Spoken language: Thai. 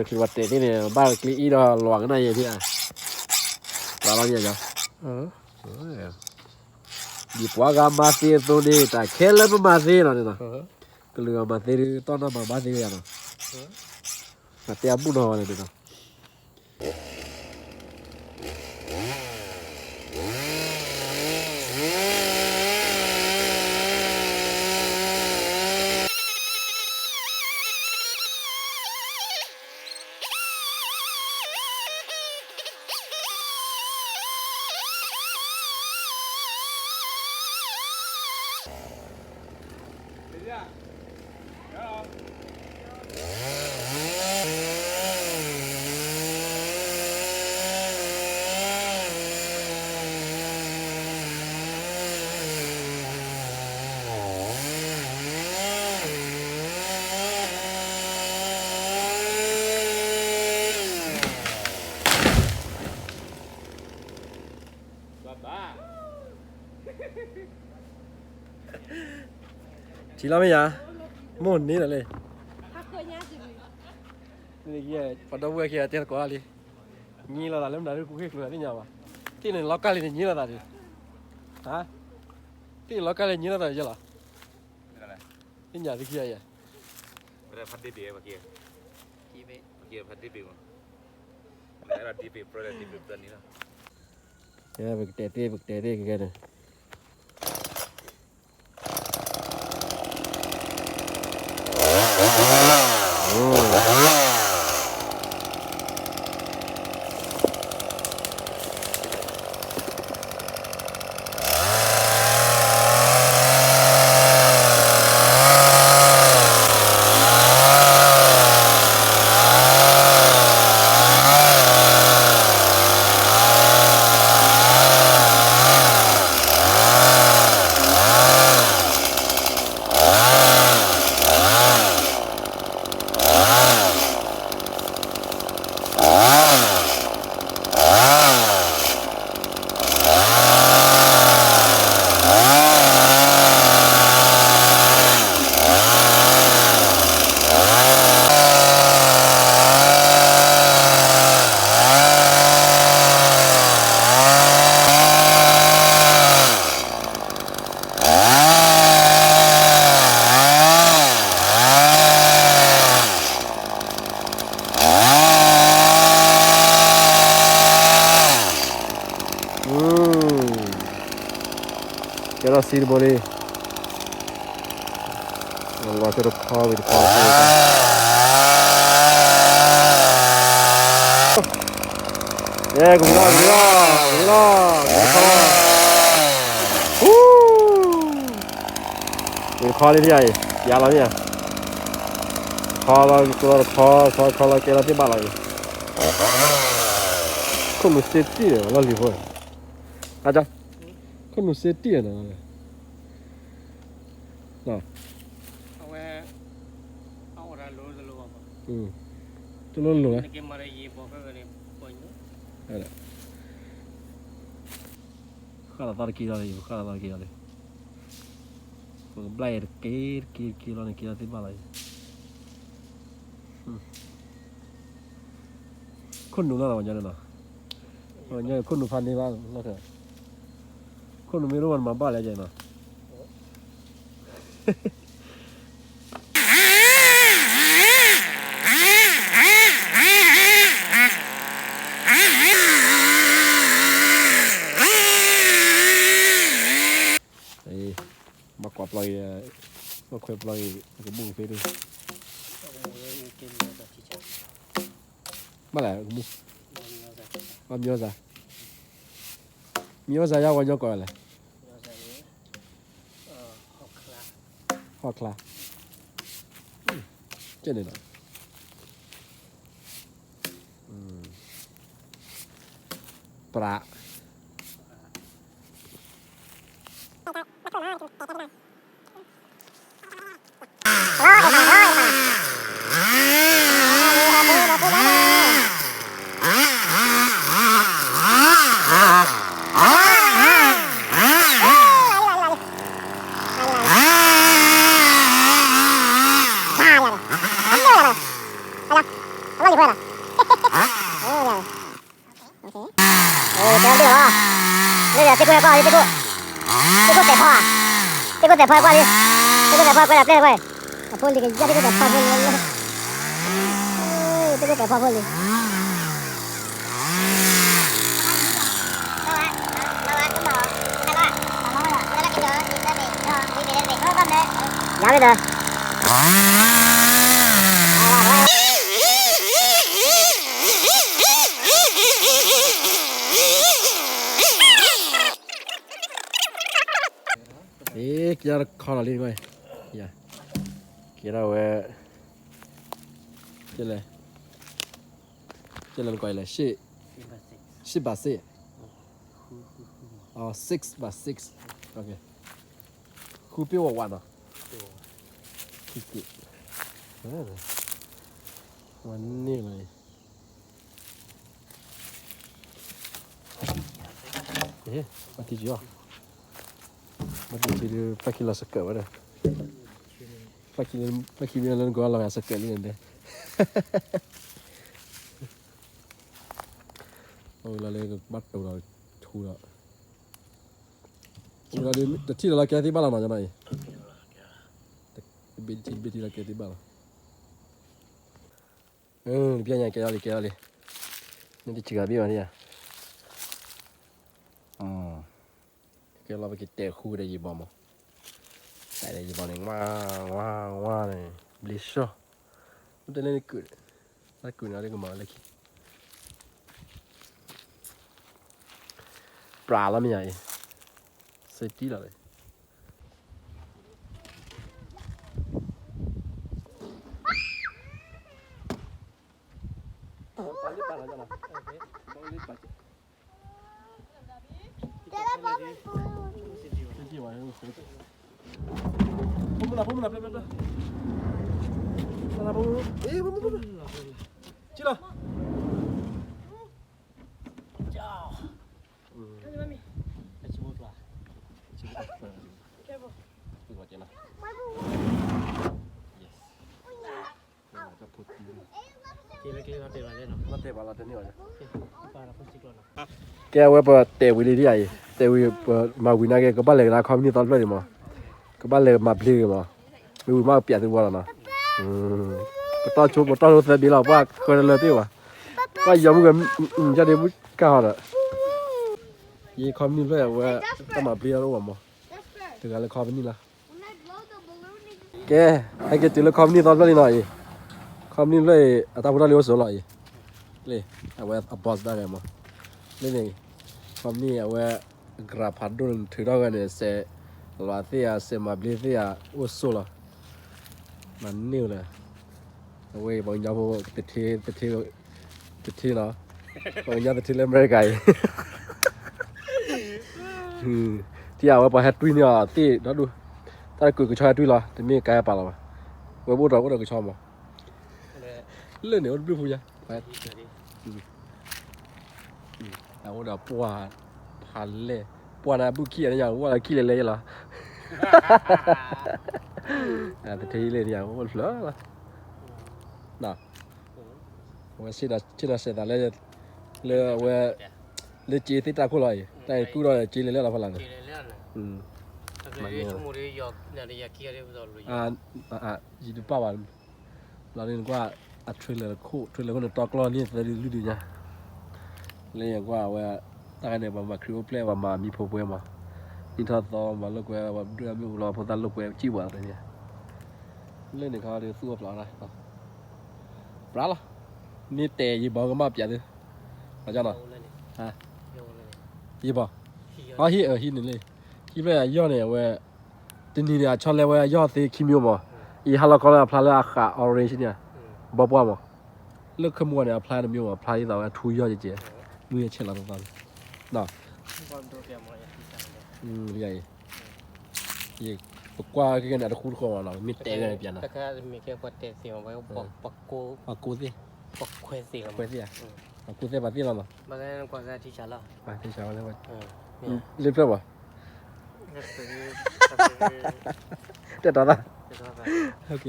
คือวัดเตนี่เนี่ยบ้านกลีอีดอหลวงนั่นเองที่อ่ะเราเนี่ยจ้ะดีกว่ากามาซีตัวนี้แต่แค่เล่นมาซีนะเนี่ยนะก็เลยมาซีตอนนั้นมาซีกันนะแต่เตี้ยบุญเอาเลยเนี่ย chỉ lo mấy giờ muốn ní là lên này kia bắt đầu vừa kia tiền quá đi nhỉ là lúc nào cũng hết rồi đi nhà mà tí này lo cái này nhỉ là gì hả tí lo cái này nhỉ là gì là đi nhà đi kia vậy bây giờ phát đi bia kia kia phát đi bia mà lại là đi bia rồi đi bia lần nữa yeah vực tè cái này cái đó xin bố đi vào cho được kho vì kho yeah cũng lo kho đi thế này giá lắm nhỉ kho là cái là cái bao này không được xếp gì là gì vậy à cha con nó sẽ tiền à nào cho nó lùa khá là to kia rồi còn blade kia này kia thế bao này con nó là bao nhiêu nào bao nhiêu con nó phan đi bao nó thế conไม่รู้มันมาบ้านอะไรใจนะมากวาดปล่อยมาคุยปล่อยกระบุงไปดูมาแล้วกระบุงมาเมียวจ้ะmiếng giá nhau bao nhiêu coi này hoặc là trên này là 那就会了。哦，这样。哦，这样对了啊。那个这个挂的这个在跑啊，这个在跑挂的，这个在跑过来，过来。我跑这个，这个在跑过来。这个在跑过来。nhà bây giờ ê kia là kho là lên coi kia kia đâu cái này gọi là ship bà xe six bà six ok khu tiêu vào àวันนี้เลยมาที่จีอ๋อมาที่จีไปกินละสักเกลือวะเด้อไปกินเรื่องก็เราอยากสักเกลือนี่เด้อโอ้เราเลยก็บัดตัวเราทูแล้วเราเดี๋ยวที่เราแก้ที่บ้านเราหน่อยจะหน่อยบินที่เราแก้ที่บ้านbien ya queda le no te chica viva ya que la que te jure y vamos tại đây bọn này hoa này blì sho nó tên lên cười nó đi mà lấy p라 lắm nhỉ xây tí là đấy Vamos. Chila. Chao. Mami. Cái web tệ với đi vậy, tệ với mà với nó cái bắt lấy là không như tao vậy mà, cái bắt lấy mà bự mà, với mà bịa từ bao là tao chụp tao sẽ đi làm ba coi là tiêu à, ba giống cái gia đình cao rồi, vậy không như vậyว่าtao mà bịa đâu mà, từ cái là không như là, cái hay cái từ là không như tao vậy này, không như vậy, tao muốn liều số lại,เลยเอาไว้อัพบอสได้ไงมั้งนี่ความนี่เอาไว้กราบพัดดุนถือได้กันเนี่ยเสลาเซียเสมาบลิเซียอุสุละมันนิ่วเลยเอาไว้บางอย่างพวกติดที่เนาะบางอย่างติดที่เล่นไม่ได้ไกลที่เอาไว้พอแฮตตุ้ยเนี่ยที่เราดูถ้ากูชอบแฮตตุ้ยเหรอแต่ไม่ไกลป่ะเราไว้พูดเราก็ชอบมั้งเล่นเนี่ยมันดูพูดยังไปเอาเดี๋ยวปัวพันเลยปัวนะบุกี้อะไรอย่างว่ากี้เลยเหรอแต่ทีเลยอย่างว่าเหรอน่ะว่าสิดาเสร็จแล้วเลยว่าเลยจีติดตาคู่เลยแต่กูเราจีเลยแล้วพลังมันเนี่ยชั่วโมงเดียวเนี่ยอยากเกี่ยวได้ตลอดเลยจีดูป่าวเราเรียกว่าอัดเทรลเลอร์คู่เทรลเลอร์คนต่อกล้องนี่จะดูดีนะเลยอย่างว่าตายเนี่ยมาครีโอเพลย์มามีพบเวมาอินทอร์ตอมาลูกเวมาเรื่องมีอุลาพอตันลูกเวจีบอะไรเนี่ยเล่นในเขาเดี๋ยวสู้กับเราได้ปลาล่ะนี่เตะยีบอลก็มาเปียดเลยมาจ้าหน่อยฮะยีบอลอ๋อฮีนี่เลยฮีเวย่อเนี่ยเวทีนี้เนี่ยชอบเลยเวย่อตีคิมิโอมาอีฮัลโลก็เลยพลาเลยขาออเรนจ์เนี่ยบ่บ่บ่เลิกขโมยเนี่ยพลาดမျိုးอ่ะพลาดที่เราทูย่อเจ๊มือเช็ดเราตอนน่ะใหญ่อีกกว่ากันน่ะตะคูของเรามีเตะกันเปลี่ยนน่ะตะค่ะมีแค่กว่าเตะเสียงไว้ปักกูสิปักเควสิปักกูสิปักที่เราเนาะมาได้กว่าที่ชาละมาที่ชาแล้วว่าเรียบร้อยป่ะเด็ดต่อละโอเค